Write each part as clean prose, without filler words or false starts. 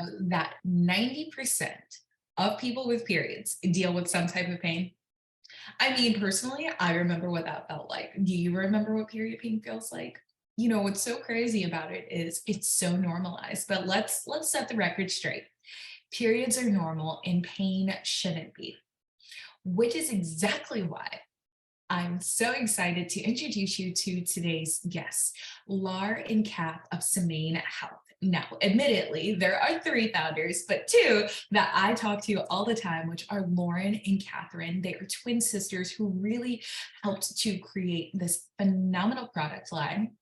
know that 90% of people with periods deal with some type of pain? I mean, personally, I remember what that felt like. Do you remember what period pain feels like? You know, what's so crazy about it is it's so normalized, but let's set the record straight. Periods are normal and pain shouldn't be, which is exactly why I'm so excited to introduce you to today's guests, Lar and Kath of Semaine Health. Now, admittedly, there are three founders, but two that I talk to all the time, which are Lauren and Catherine. They are twin sisters who really helped to create this phenomenal product line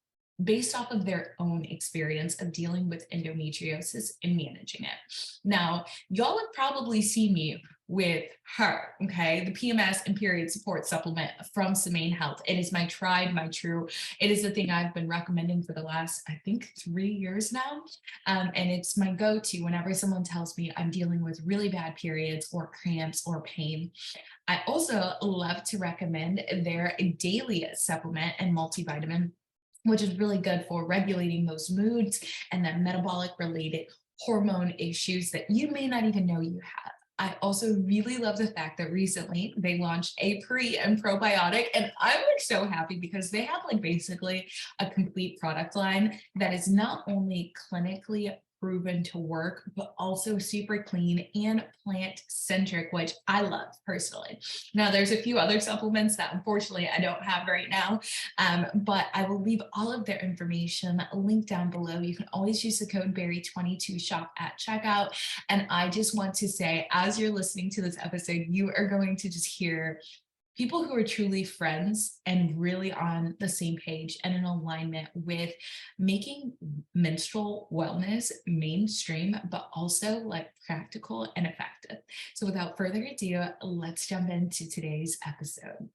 based off of their own experience of dealing with endometriosis and managing it. Now, y'all have probably seen me with her, okay? The PMS and period support supplement from Semaine Health. It is my tried, my true. It is the thing I've been recommending for the last, I think, 3 years now. And it's my go-to whenever someone tells me I'm dealing with really bad periods or cramps or pain. I also love to recommend their daily supplement and multivitamin, which is really good for regulating those moods and the metabolic related hormone issues that you may not even know you have. I also really love the fact that recently they launched a pre and probiotic, and I'm like so happy because they have like basically a complete product line that is not only clinically proven to work, but also super clean and plant centric, which I love personally. Now, there's a few other supplements that unfortunately I don't have right now, but I will leave all of their information linked down below. You can always use the code Berri22 shop at checkout. And I just want to say, as you're listening to this episode, you are going to just hear people who are truly friends and really on the same page and in alignment with making menstrual wellness mainstream, but also like practical and effective. So without further ado, let's jump into today's episode.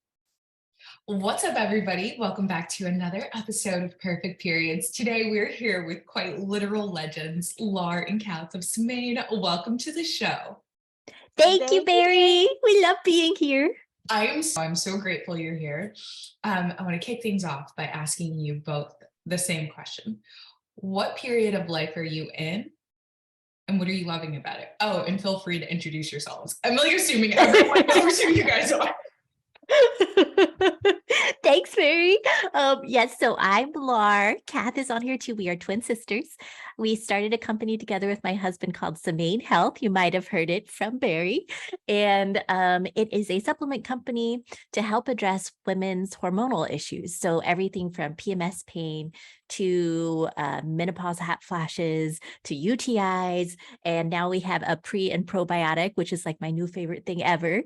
What's up, everybody? Welcome back to another episode of Perfect Periods. Today, we're here with quite literal legends, Lar and Kath of Semaine. Welcome to the show. Thank you, Berri. We love being here. I'm so grateful you're here. I want to kick things off by asking you both the same question. What period of life are you in? And what are you loving about it? Oh, and feel free to introduce yourselves. I'm like assuming everyone knows who you guys are. Thanks, Berri. Yes, so I'm Lar. Kath is on here too. We are twin sisters. We started a company together with my husband called Semaine Health. You might have heard it from Berri. And it is a supplement company to help address women's hormonal issues. So everything from PMS pain to menopause hot flashes to UTIs. And now we have a pre and probiotic, which is like my new favorite thing ever.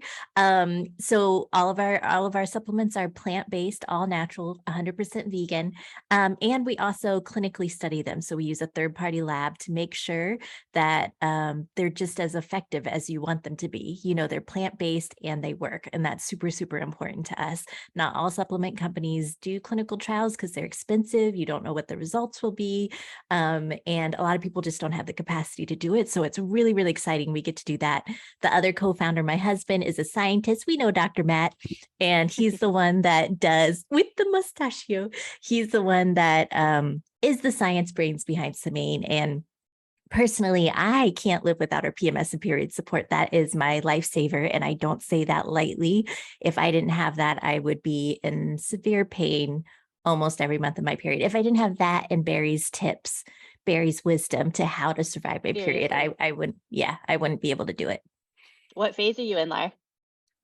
So all of our supplements are plant-based, all natural, 100% vegan. And we also clinically study them. So we use a third-party lab to make sure that they're just as effective as you want them to be. You know, they're plant-based and they work. And that's super, super important to us. Not all supplement companies do clinical trials because they're expensive. You don't know what the results will be. And a lot of people just don't have the capacity to do it. So it's really, really exciting. We get to do that. The other co-founder, my husband, is a scientist. We know Dr. Matt, and he's the one that does with the mustachio. He's the one that is the science brains behind Semaine. And personally, I can't live without our PMS and period support. That is my lifesaver. And I don't say that lightly. If I didn't have that, I would be in severe pain almost every month of my period. If I didn't have that and Berri's tips, Berri's wisdom to how to survive my period, I wouldn't be able to do it. What phase are you in, Lar?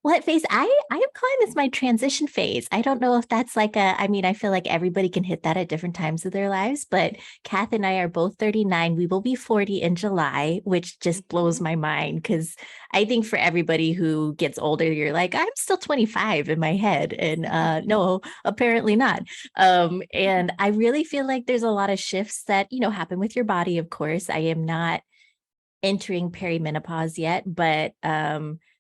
What phase? I am calling this my transition phase. I don't know if that's like I feel like everybody can hit that at different times of their lives, but Kath and I are both 39. We will be 40 in July, which just blows my mind because I think for everybody who gets older, you're like, I'm still 25 in my head. And no, apparently not. And I really feel like there's a lot of shifts that, happen with your body, of course. I am not entering perimenopause yet, but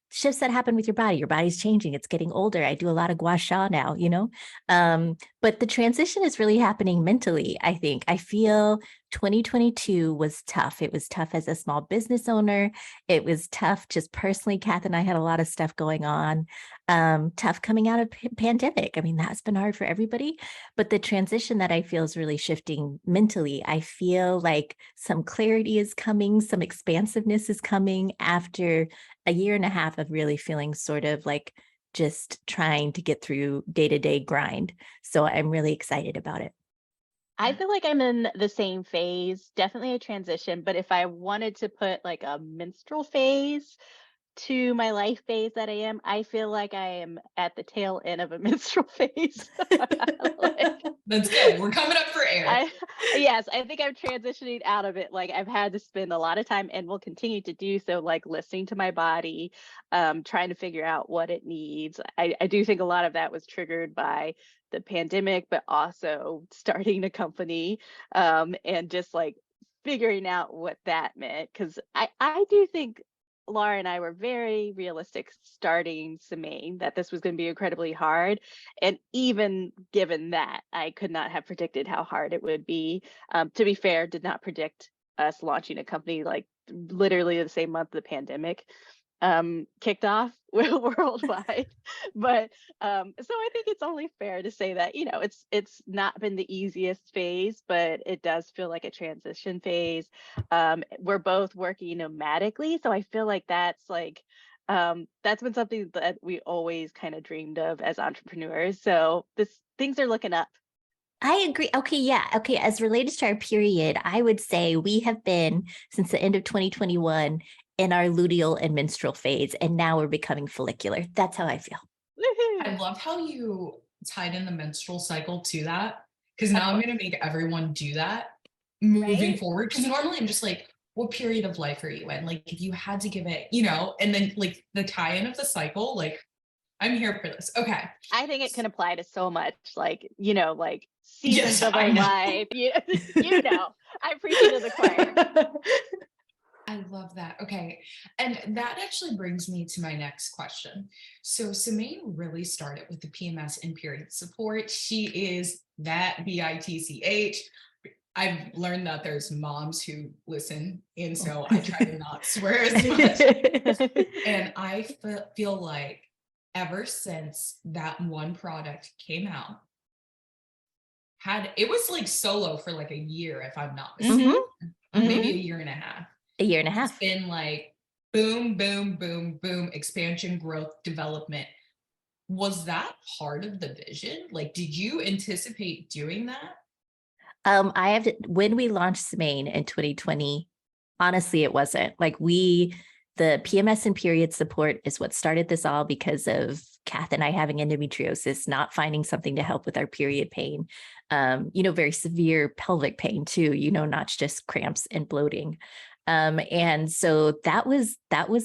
shifts that happen with your body. Your body's changing. It's getting older. I do a lot of gua sha now, but the transition is really happening mentally. I think I feel 2022 was tough. It was tough as a small business owner. It was tough just personally. Kath and I had a lot of stuff going on. Tough coming out of pandemic. I mean, that's been hard for everybody. But the transition that I feel is really shifting mentally. I feel like some clarity is coming, some expansiveness is coming after a year and a half of really feeling sort of like just trying to get through day-to-day grind. So I'm really excited about it. I feel like I'm in the same phase, definitely a transition, but if I wanted to put like a menstrual phase to my life phase that I feel like I am at the tail end of a menstrual phase. Like, That's good. We're coming up for air. yes, I think I'm transitioning out of it. Like I've had to spend a lot of time and will continue to do so, like listening to my body, trying to figure out what it needs. I do think a lot of that was triggered by the pandemic, but also starting a company, and just like figuring out what that meant. Cause I do think Laura and I were very realistic starting Semaine that this was going to be incredibly hard. And even given that, I could not have predicted how hard it would be. To be fair, did not predict us launching a company like literally the same month the pandemic kicked off worldwide. But so I think it's only fair to say that, you know, it's not been the easiest phase, but it does feel like a transition phase. We're both working nomadically, so I feel like that's been something that we always kind of dreamed of as entrepreneurs. So this things are looking up. I agree. Okay, yeah. Okay, as related to our period, I would say we have been since the end of 2021 in our luteal and menstrual phase, and now we're becoming follicular. That's how I feel. I Woohoo! love how you tied in the menstrual cycle to that, because Of now I'm course, going to make everyone do that moving right? forward. Because normally I'm just like, what period of life are you in? Like, if you had to give it, you know, and then like the tie in of the cycle, like, I'm here for this. Okay. I think it can apply to so much, like, you know, like Yes, seasons of I our know. life. You know, I'm preaching to the choir. I love that. Okay. And that actually brings me to my next question. So Semaine really started with the PMS and period support. She is that BITCH. I've learned that there's moms who listen, and so I try to not swear as much. And I feel like ever since that one product came out, it was like solo for like a year, if I'm not mistaken, Hmm. maybe Hmm. a year and a half. A year and a It's half. been like boom, boom, boom, boom, expansion, growth, development. Was that part of the vision? Like, did you anticipate doing that? I have to, when we launched Semaine in 2020, honestly, it wasn't like the PMS and period support is what started this all because of Kath and I having endometriosis, not finding something to help with our period pain. Very severe pelvic pain too, not just cramps and bloating. And so that was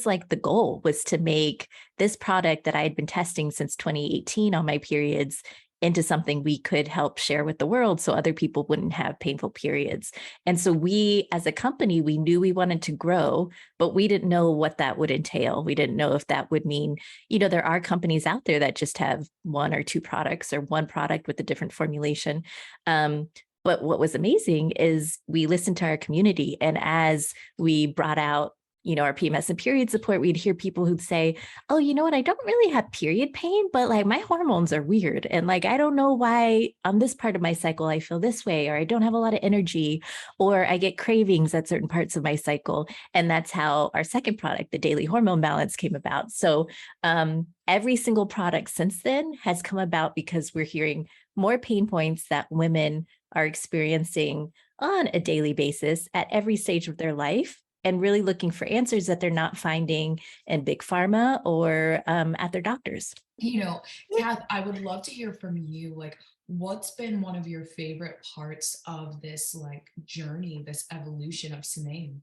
like the goal was to make this product that I had been testing since 2018 on my periods into something we could help share with the world so other people wouldn't have painful periods. And so we, as a company, we knew we wanted to grow, but we didn't know what that would entail. We didn't know if that would mean, there are companies out there that just have one or two products or one product with a different formulation. But what was amazing is we listened to our community. And as we brought out our PMS and period support, we'd hear people who'd say, oh, you know what? I don't really have period pain, but like my hormones are weird. And like, I don't know why on this part of my cycle, I feel this way, or I don't have a lot of energy, or I get cravings at certain parts of my cycle. And that's how our second product, the daily hormone balance, came about. So every single product since then has come about because we're hearing more pain points that women are experiencing on a daily basis at every stage of their life, and really looking for answers that they're not finding in big pharma or at their doctors. Kath, I would love to hear from you. Like, what's been one of your favorite parts of this like journey, this evolution of Semaine?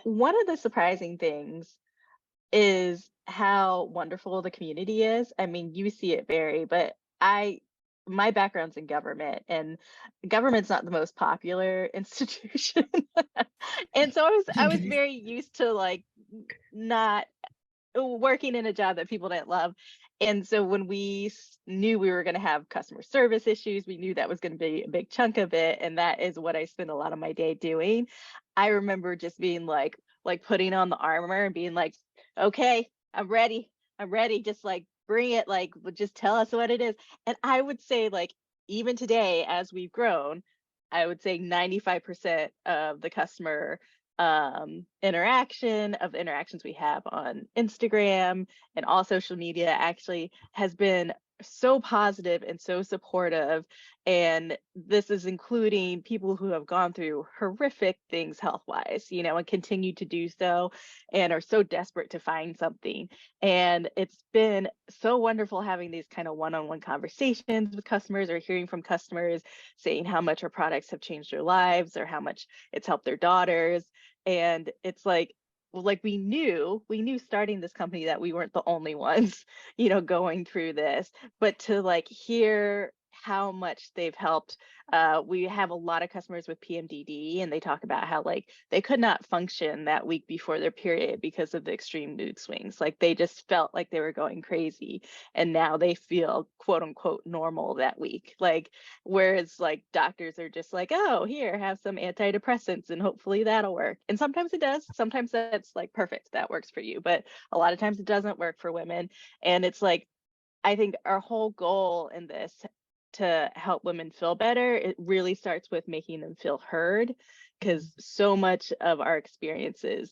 One of the surprising things is how wonderful the community is. I mean, you see it vary, but my background's in government, and government's not the most popular institution. And so I was very used to like not working in a job that people didn't love. And so when we knew we were going to have customer service issues, we knew that was going to be a big chunk of it. And that is what I spend a lot of my day doing. I remember just being like putting on the armor and being like, okay, I'm ready. I'm ready. Just like bring it. Like, just tell us what it is. And I would say, like, even today, as we've grown, I would say 95% of the customer interaction of the interactions we have on Instagram and all social media actually has been so positive and so supportive. And this is including people who have gone through horrific things health wise, you know, and continue to do so and are so desperate to find something. And it's been so wonderful having these kind of one-on-one conversations with customers or hearing from customers saying how much our products have changed their lives or how much it's helped their daughters. And it's like, well, like we knew starting this company that we weren't the only ones, you know, going through this, but to like hear how much they've helped. We have a lot of customers with PMDD, and they talk about how like they could not function that week before their period because of the extreme mood swings. Like they just felt like they were going crazy, and now they feel quote unquote normal that week. Like whereas like doctors are just like, oh, here, have some antidepressants and hopefully that'll work. And sometimes it does. Sometimes that's like perfect, that works for you. But a lot of times it doesn't work for women. And it's like, I think our whole goal in this to help women feel better, it really starts with making them feel heard, because so much of our experiences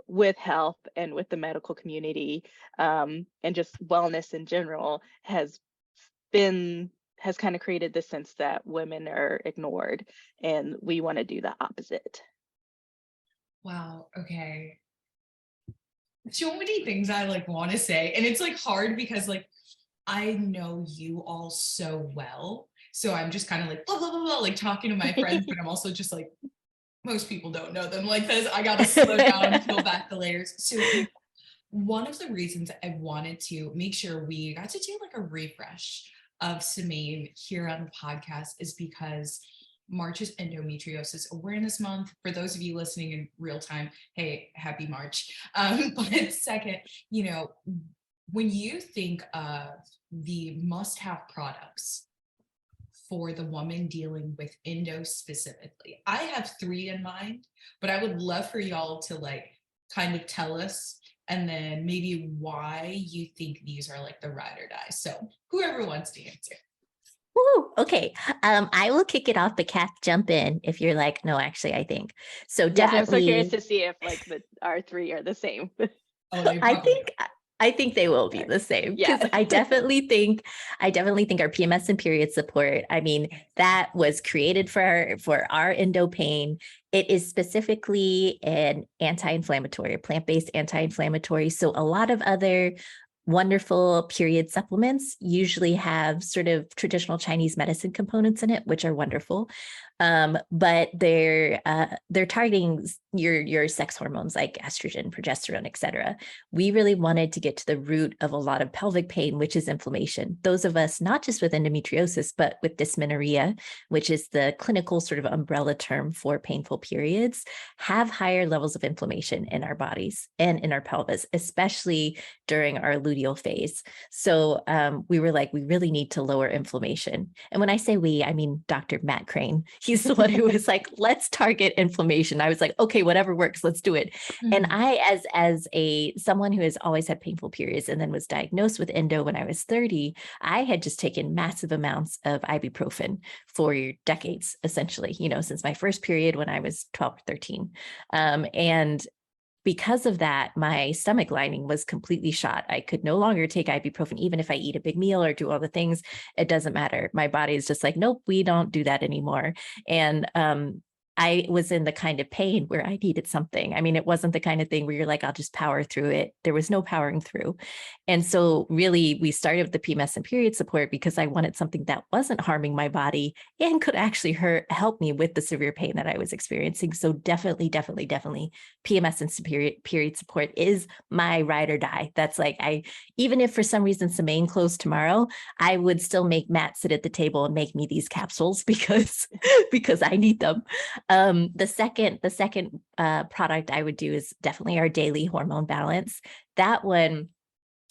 with health and with the medical community and just wellness in general has kind of created this sense that women are ignored, and we want to do the opposite. Wow. Okay. So many things I like want to say, and it's like hard because like I know you all so well, so I'm just kind of like blah blah blah blah, like talking to my friends, but I'm also just like most people don't know them like this. I gotta slow down, peel back the layers. So one of the reasons I wanted to make sure we got to do like a refresh of Semaine here on the podcast is because March is Endometriosis Awareness Month. For those of you listening in real time, hey, happy March. But second, you know, when you think of the must-have products for the woman dealing with endo specifically, I have 3 in mind, but I would love for y'all to like kind of tell us and then maybe why you think these are like the ride or die. So whoever wants to answer. Woo, okay. I will kick it off, but Kath, jump in if you're like, no, actually, I think. So Yeah, I'm so curious definitely, to see if like our 3 are the same. Oh, they I probably think I think they will be the same because Yeah. I definitely think our PMS and period support. I mean, that was created for our endo pain. It is specifically an anti-inflammatory, a plant-based anti-inflammatory. So a lot of other wonderful period supplements usually have sort of traditional Chinese medicine components in it, which are wonderful. But they're targeting your sex hormones like estrogen, progesterone, et cetera. We really wanted to get to the root of a lot of pelvic pain, which is inflammation. Those of us, not just with endometriosis, but with dysmenorrhea, which is the clinical sort of umbrella term for painful periods, have higher levels of inflammation in our bodies and in our pelvis, especially during our luteal phase. So we were like, we really need to lower inflammation. And when I say we, I mean Dr. Matt Crane. He's the one who was like, let's target inflammation. I was like, okay, whatever works, let's do it. And I, as someone who has always had painful periods and then was diagnosed with endo when I was 30, I had just taken massive amounts of ibuprofen for decades, essentially, you know, since my first period when I was 12 or 13. And because of that, my stomach lining was completely shot. I could no longer take ibuprofen, even if I eat a big meal or do all the things. It doesn't matter. My body is just like, nope, we don't do that anymore. And I was in the kind of pain where I needed something. I mean, it wasn't the kind of thing where you're like, I'll just power through it. There was no powering through. And so really we started with the PMS and period support because I wanted something that wasn't harming my body and could actually help me with the severe pain that I was experiencing. So definitely PMS and period support is my ride or die. That's like, even if for some reason Semaine closed tomorrow, I would still make Matt sit at the table and make me these capsules because I need them. The second product I would do is definitely our daily hormone balance. That one,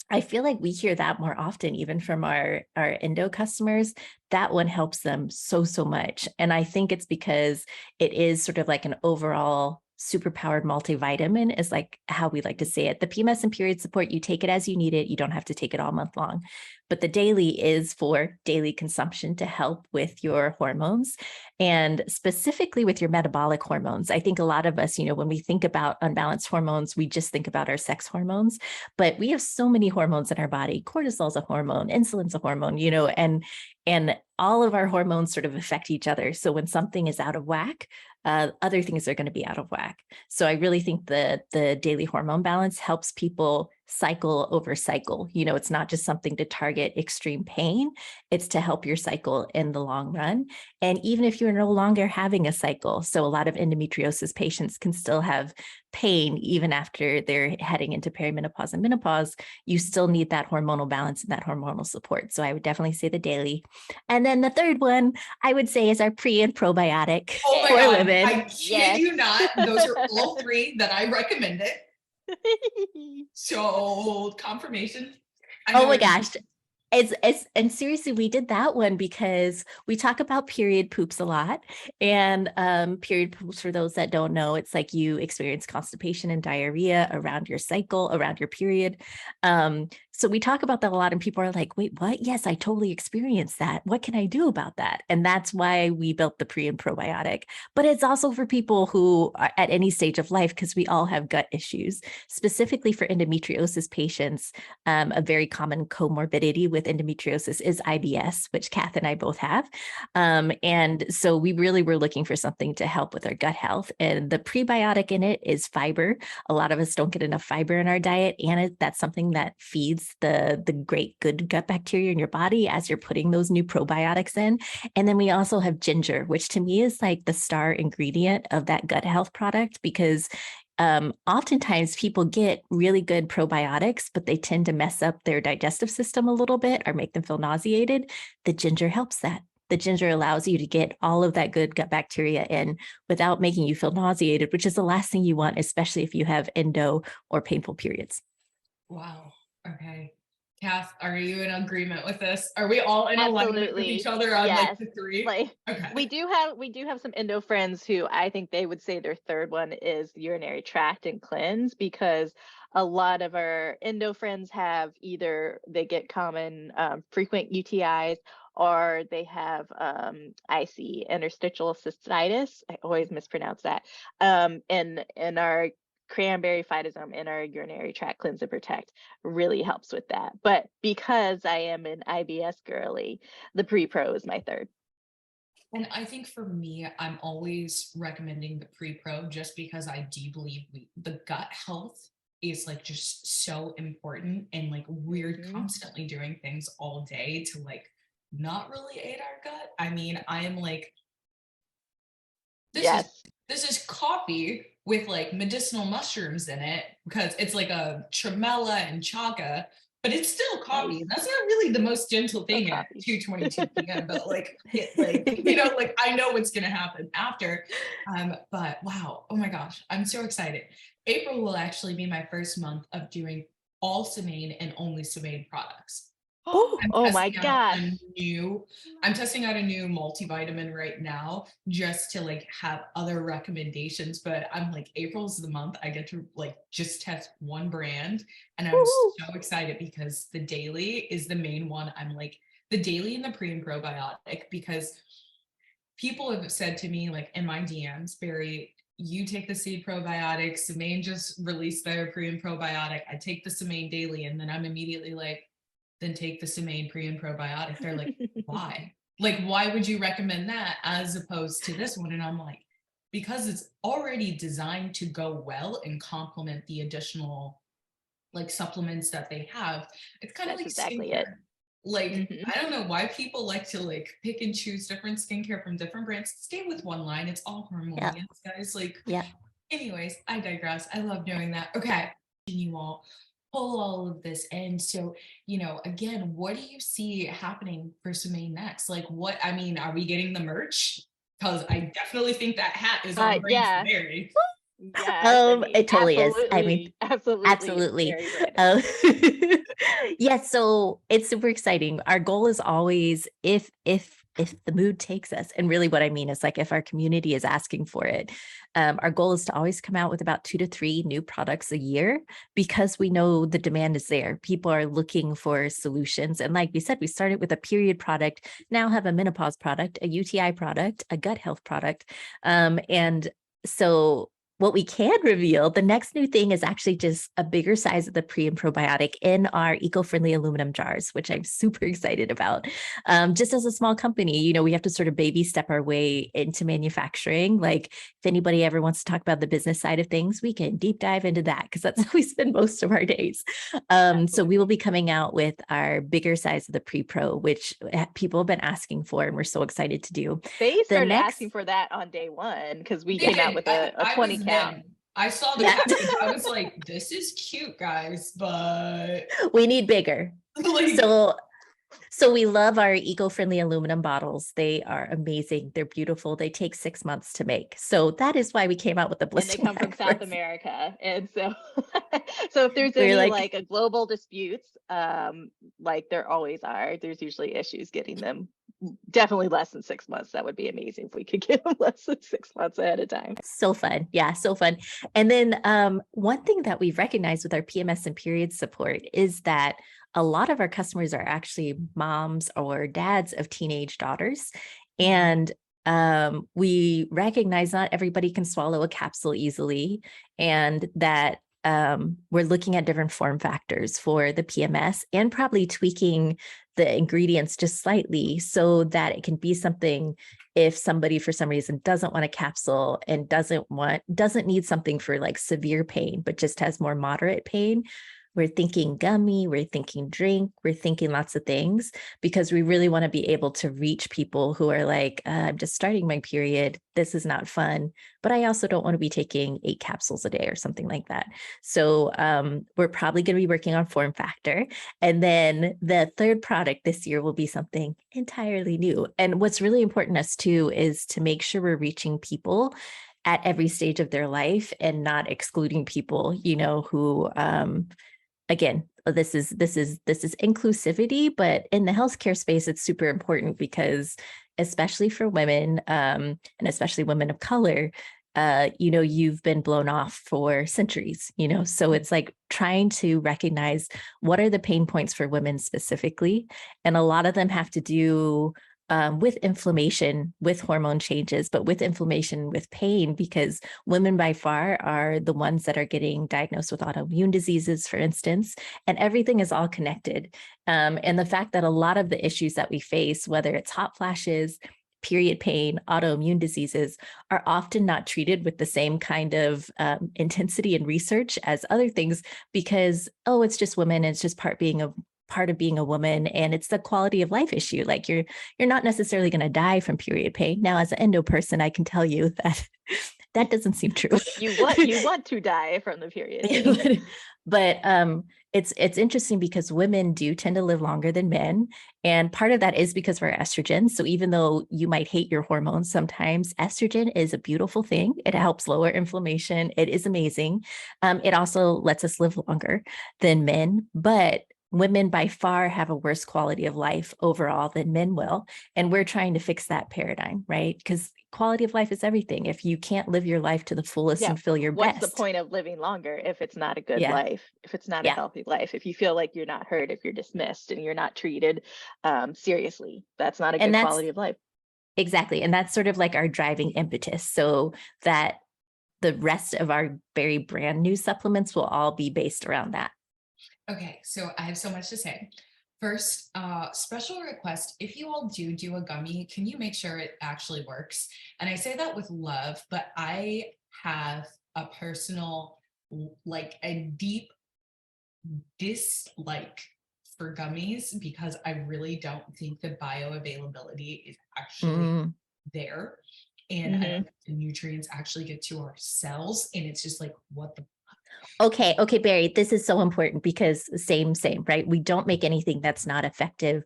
I feel like we hear that more often, even from our endo customers. That one helps them so, so much. And I think it's because it is sort of like an overall superpowered multivitamin, is like how we like to say it. The PMS and period support, you take it as you need it. You don't have to take it all month long. But the daily is for daily consumption to help with your hormones, and specifically with your metabolic hormones. I think a lot of us, when we think about unbalanced hormones, we just think about our sex hormones, but we have so many hormones in our body. Cortisol is a hormone, insulin's a hormone, and all of our hormones sort of affect each other. So when something is out of whack, other things are going to be out of whack. So I really think the daily hormone balance helps people cycle over cycle. It's not just something to target extreme pain, it's to help your cycle in the long run. And even if you're no longer having a cycle, so a lot of endometriosis patients can still have pain even after they're heading into perimenopause and menopause, you still need that hormonal balance and that hormonal support. So I would definitely say the daily. And then the third one I would say is our pre and probiotic Oh my for God, women. I kid you not. Those are all three that I recommended. So confirmation. I Oh know my what you gosh. And seriously, we did that one because we talk about period poops a lot. And period poops, for those that don't know, it's like you experience constipation and diarrhea around your cycle, around your period. So we talk about that a lot, and people are like, wait, what? Yes, I totally experienced that. What can I do about that? And that's why we built the pre and probiotic. But it's also for people who are at any stage of life, because we all have gut issues. Specifically for endometriosis patients, a very common comorbidity with endometriosis is IBS, which Kath and I both have. And so we really were looking for something to help with our gut health. And the prebiotic in it is fiber. A lot of us don't get enough fiber in our diet, and that's something that feeds the great good gut bacteria in your body as you're putting those new probiotics in. And then we also have ginger, which to me is like the star ingredient of that gut health product, because oftentimes people get really good probiotics, but they tend to mess up their digestive system a little bit or make them feel nauseated. The ginger helps that. The ginger allows you to get all of that good gut bacteria in without making you feel nauseated, which is the last thing you want, especially if you have endo or painful periods. Wow. Okay. Kath, are you in agreement with this? Are we all in alignment with each Absolutely. other on like Yes. the three? Like Okay. we do have some endo friends who I think they would say their third one is urinary tract and cleanse, because a lot of our endo friends have either they get common frequent UTIs, or they have IC, interstitial cystitis. I always mispronounce that. And our cranberry phytosome in our urinary tract cleanse and protect really helps with that. But because I am an IBS girly, the pre-pro is my third. And I think for me, I'm always recommending the pre-pro just because I do believe the gut health is like just so important, and like we're Mhm. constantly doing things all day to like not really aid our gut. I mean, I am like, this is Yes. this is coffee with like medicinal mushrooms in it because it's like a tremella and chaga, but it's still coffee. Nice. And that's not really the most gentle So thing at coffee. 2:22 p.m. But like like I know what's gonna happen after. But wow, oh my gosh, I'm so excited. April will actually be my first month of doing all Semaine and only Semaine products. Oh, I'm Oh my testing out a gosh. new I'm testing out a new multivitamin right now just to like have other recommendations, but I'm like, April's the month I get to like just test one brand, and I'm Woo-hoo. so excited because the daily is the main one. I'm like the daily and the pre and probiotic, because people have said to me like in my DMs, Berri, you take the seed probiotic, Semaine just released their pre and probiotic. I take the Semaine daily, and then I'm immediately like, then take the Semaine pre and probiotic. They're like, why? Like, why would you recommend that as opposed to this one? And I'm like, because it's already designed to go well and complement the additional like supplements that they have. It's kind of That's like exactly it. skincare. Like, Hmm. I don't know why people like to like pick and choose different skincare from different brands. Stay with one line. It's all yeah, harmonious, guys. Like, yeah. anyways, I digress. I love doing that. Okay. You all pull all of this in. So, again, what do you see happening for Semaine next? Like, what, I mean, are we getting the merch? Because I definitely think that hat is on brand for Yeah. Berri. Yes, I mean, It totally is. I mean, absolutely absolutely. very branded. Um, yeah, so it's super exciting. Our goal is always if the mood takes us, and really what I mean is like if our community is asking for it, our goal is to always come out with about 2 to 3 new products a year because we know the demand is there. People are looking for solutions. And like we said, we started with a period product, now have a menopause product, a UTI product, a gut health product. And so what we can reveal, the next new thing is actually just a bigger size of the pre and probiotic in our eco-friendly aluminum jars, which I'm super excited about. Just as a small company, we have to sort of baby step our way into manufacturing. Like if anybody ever wants to talk about the business side of things, we can deep dive into that because that's how we spend most of our days. So we will be coming out with our bigger size of the pre-pro, which people have been asking for, and we're so excited to do. They The started next asking for that on day one because we They came out did. with a I 20 was count. them. I saw the Yeah. package. I was like, this is cute, guys, but We need bigger. like, So we love our eco-friendly aluminum bottles. They are amazing. They're beautiful. They take 6 months to make. So that is why we came out with the And they blister come from pack South first. America. And so so if there's We're any like, like a global disputes, like there always are, there's usually issues getting them definitely less than 6 months. That would be amazing if we could get them less than 6 months ahead of time. so fun. Yeah, so fun. And then one thing that we've recognized with our PMS and period support is that a lot of our customers are actually moms or dads of teenage daughters. And we recognize not everybody can swallow a capsule easily, and that we're looking at different form factors for the PMS and probably tweaking the ingredients just slightly so that it can be something if somebody for some reason doesn't want a capsule and doesn't need something for like severe pain, but just has more moderate pain. We're thinking gummy, we're thinking drink, we're thinking lots of things because we really want to be able to reach people who are like, I'm just starting my period. This is not fun, but I also don't want to be taking 8 capsules a day or something like that. So we're probably going to be working on form factor. And then the third product this year will be something entirely new. And what's really important to us too is to make sure we're reaching people at every stage of their life and not excluding people, who again, this is inclusivity, but in the healthcare space, it's super important because especially for women, and especially women of color, you've been blown off for centuries, so it's like trying to recognize what are the pain points for women specifically. And a lot of them have to do with inflammation, with hormone changes, but with inflammation, with pain, because women by far are the ones that are getting diagnosed with autoimmune diseases, for instance, and everything is all connected. And the fact that a lot of the issues that we face, whether it's hot flashes, period pain, autoimmune diseases, are often not treated with the same kind of intensity and research as other things because, it's just women, it's just part of being a woman, and it's the quality of life issue. Like you're not necessarily going to die from period pain. Now, as an endo person, I can tell you that that doesn't seem true. You want to die from the period pain. But it's interesting because women do tend to live longer than men, and part of that is because of our estrogen. So even though you might hate your hormones, sometimes estrogen is a beautiful thing. It helps lower inflammation. It is amazing. It also lets us live longer than men, but women by far have a worse quality of life overall than men will. And we're trying to fix that paradigm, right? Because quality of life is everything. If you can't live your life to the fullest Yeah. and feel your What's best. the point of living longer if it's not a good Yeah. life, if it's not a Yeah. healthy life, if you feel like you're not heard, if you're dismissed and you're not treated seriously, that's not a And good that's quality of life. exactly. And that's sort of like our driving impetus. So that the rest of our very brand new supplements will all be based around that. okay, so I have so much to say. First, special request, if you all do a gummy, can you make sure it actually works? And I say that with love, but I have a personal, like a deep dislike for gummies because I really don't think the bioavailability is actually there. And I don't think the nutrients actually get to our cells. And it's just like, what the Okay, Berri, this is so important because same, right? We don't make anything that's not effective.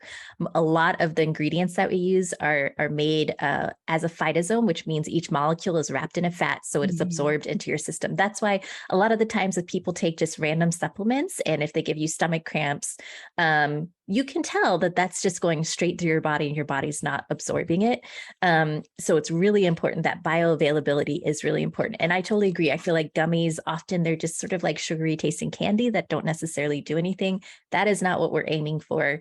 A lot of the ingredients that we use are made as a phytosome, which means each molecule is wrapped in a fat, so it is absorbed into your system. That's why a lot of the times that people take just random supplements, and if they give you stomach cramps, you can tell that that's just going straight through your body and your body's not absorbing it. So it's really important that bioavailability is really important. And I totally agree. I feel like gummies, often they're just sort of like sugary tasting candy that don't necessarily do anything. That is not what we're aiming for.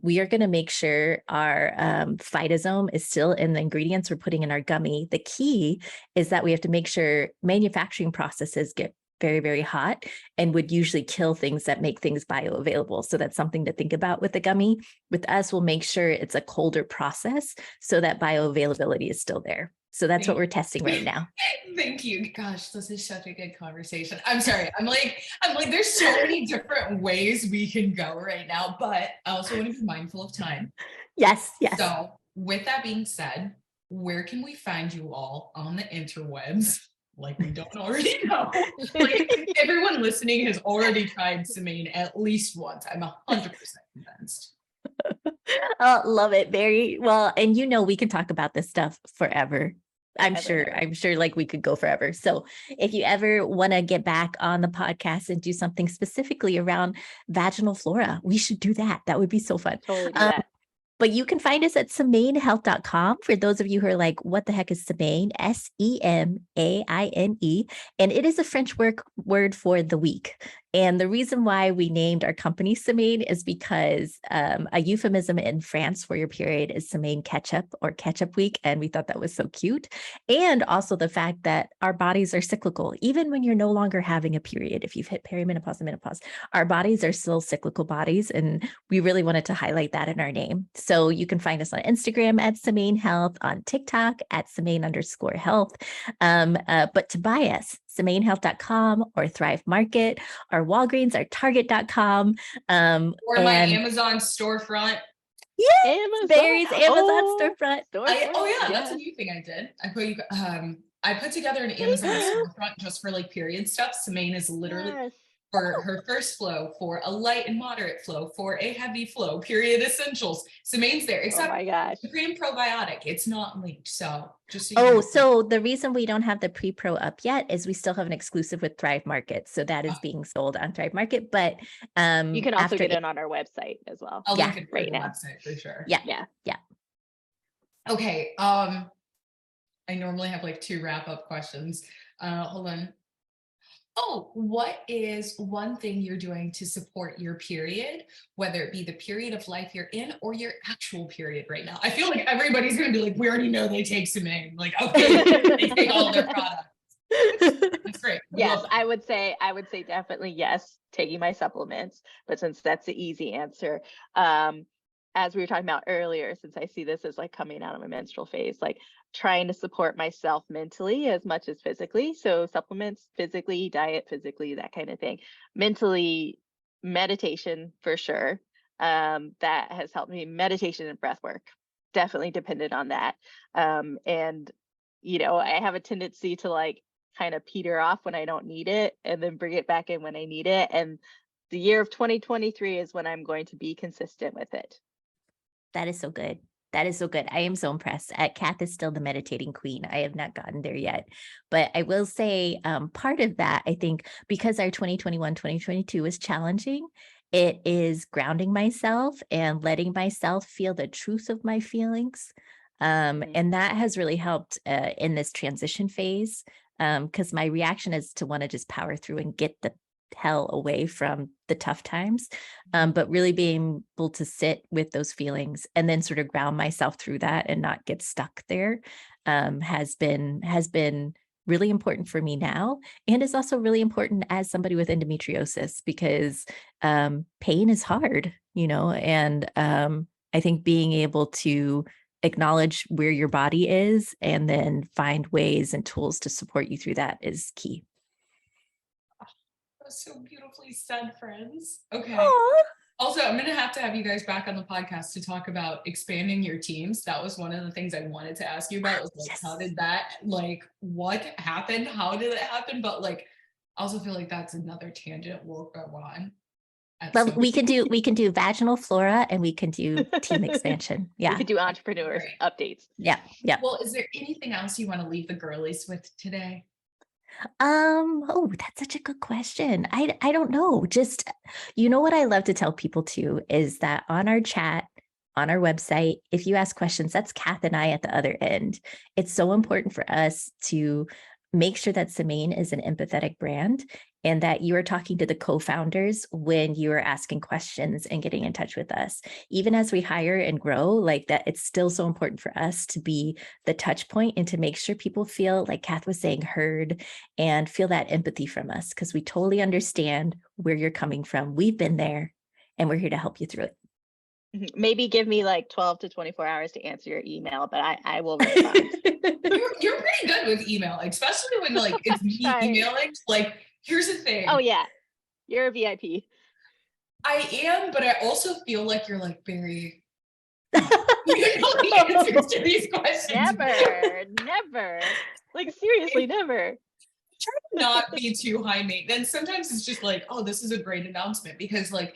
We are going to make sure our phytosome is still in the ingredients we're putting in our gummy. The key is that we have to make sure manufacturing processes get very, very hot and would usually kill things that make things bioavailable. So that's something to think about with the gummy. With us, we'll make sure it's a colder process so that bioavailability is still there. So that's what we're testing right now. Thank you. Gosh, this is such a good conversation. I'm sorry. I'm like, there's so many different ways we can go right now, but I also want to be mindful of time. Yes. So with that being said, where can we find you all on the interwebs? Like we don't already know. Like everyone listening has already tried Semaine at least once. I'm 100% convinced. Oh, love it. Very well. And we can talk about this stuff forever. I'm sure like we could go forever. So if you ever want to get back on the podcast and do something specifically around vaginal flora, we should do that. That would be so fun. Totally do that. But you can find us at semainehealth.com for those of you who are like, what the heck is Semaine? Semaine. And it is a French word for the week. And the reason why we named our company Semaine is because a euphemism in France for your period is Semaine ketchup or ketchup week. And we thought that was so cute. And also the fact that our bodies are cyclical. Even when you're no longer having a period, if you've hit perimenopause and menopause, our bodies are still cyclical bodies. And we really wanted to highlight that in our name. So you can find us on Instagram at Semaine Health, on TikTok at Semaine_health. But to buy us, SemaineHealth.com or Thrive Market, our Walgreens, our Target.com. Or my Amazon storefront. Yeah, Berri's Amazon storefront. That's a new thing I did. I put together an Amazon storefront just for like period stuff. Semaine is literally for her first flow, for a light and moderate flow, for a heavy flow, period essentials. Semaine's there, except the pre and probiotic. It's not linked. So just so the reason we don't have the pre-pro up yet is we still have an exclusive with Thrive Market. So that is being sold on Thrive Market. But you can also get it on our website as well. I'll link it right now. Website for sure. Yeah. Okay. I normally have like 2 wrap-up questions. Hold on. Oh, what is one thing you're doing to support your period, whether it be the period of life you're in or your actual period right now? I feel like everybody's going to be like, we already know they take Semaine. Like, okay, they take all their products. That's great. Yes, I would say definitely yes, taking my supplements. But since that's the easy answer, as we were talking about earlier, since I see this as like coming out of my menstrual phase, like trying to support myself mentally as much as physically. So supplements, physically, diet, physically, that kind of thing. Mentally, meditation for sure. That has helped me. Meditation and breath work, definitely dependent on that. And I have a tendency to like kind of peter off when I don't need it and then bring it back in when I need it. And the year of 2023 is when I'm going to be consistent with it. That is so good. That is so good. I am so impressed. Kath is still the meditating queen. I have not gotten there yet. But I will say part of that, I think, because our 2021, 2022 was challenging, it is grounding myself and letting myself feel the truth of my feelings. And that has really helped in this transition phase because my reaction is to want to just power through and get the hell away from the tough times, but really being able to sit with those feelings and then sort of ground myself through that and not get stuck there has been really important for me now, and is also really important as somebody with endometriosis because pain is hard, and I think being able to acknowledge where your body is and then find ways and tools to support you through that is key. So beautifully said, friends. Okay. Aww. Also, I'm going to have you guys back on the podcast to talk about expanding your teams. That was one of the things I wanted to ask you about. Was like, how did that, like, what happened? How did it happen? But like, I also feel like that's another tangent we'll go on at But some we can do vaginal flora and we can do team expansion. We Yeah. could do entrepreneurs Great. updates. Yeah. Yeah. Well, is there anything else you want to leave the girlies with today? Oh, that's such a good question. I don't know. Just, what I love to tell people too is that on our chat, on our website, if you ask questions, that's Kath and I at the other end. It's so important for us to make sure that Semaine is an empathetic brand and that you are talking to the co-founders when you are asking questions and getting in touch with us. Even as we hire and grow, like that, it's still so important for us to be the touch point and to make sure people feel, like Kath was saying, heard and feel that empathy from us, because we totally understand where you're coming from. We've been there and we're here to help you through it. Maybe give me like 12 to 24 hours to answer your email, but I will respond. You're pretty good with email, especially when like it's me Trying. emailing. Like, here's the thing. Oh yeah, you're a VIP. I am, but I also feel like you're like Berri. You know the answers to these questions. Never. Like seriously, never. Try to not be too high maintenance. Sometimes it's just like, oh, this is a great announcement, because like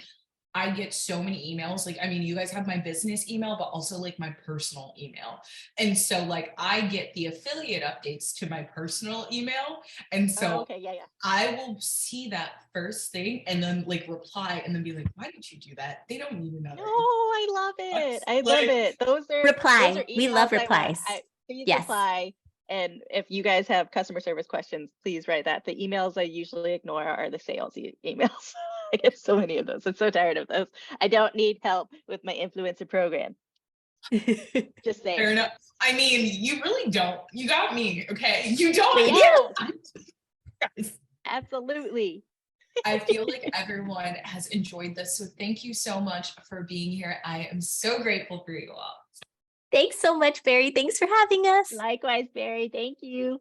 I get so many emails. Like, I mean, you guys have my business email, but also like my personal email. And so like I get the affiliate updates to my personal email. And so okay, yeah. I will see that first thing and then like reply and then be like, why did you do that? They don't need another. No, I love it. I Like- love it. Those are Reply. We love emails I want. replies. Please Yes. reply. And if you guys have customer service questions, please write that. The emails I usually ignore are the sales emails. I get so many of those. I'm so tired of those. I don't need help with my influencer program. Just saying. Fair enough. I mean, you really don't. You got me. Okay. You don't. We Guys, Absolutely. I feel like everyone has enjoyed this. So thank you so much for being here. I am so grateful for you all. Thanks so much, Berri. Thanks for having us. Likewise, Berri. Thank you.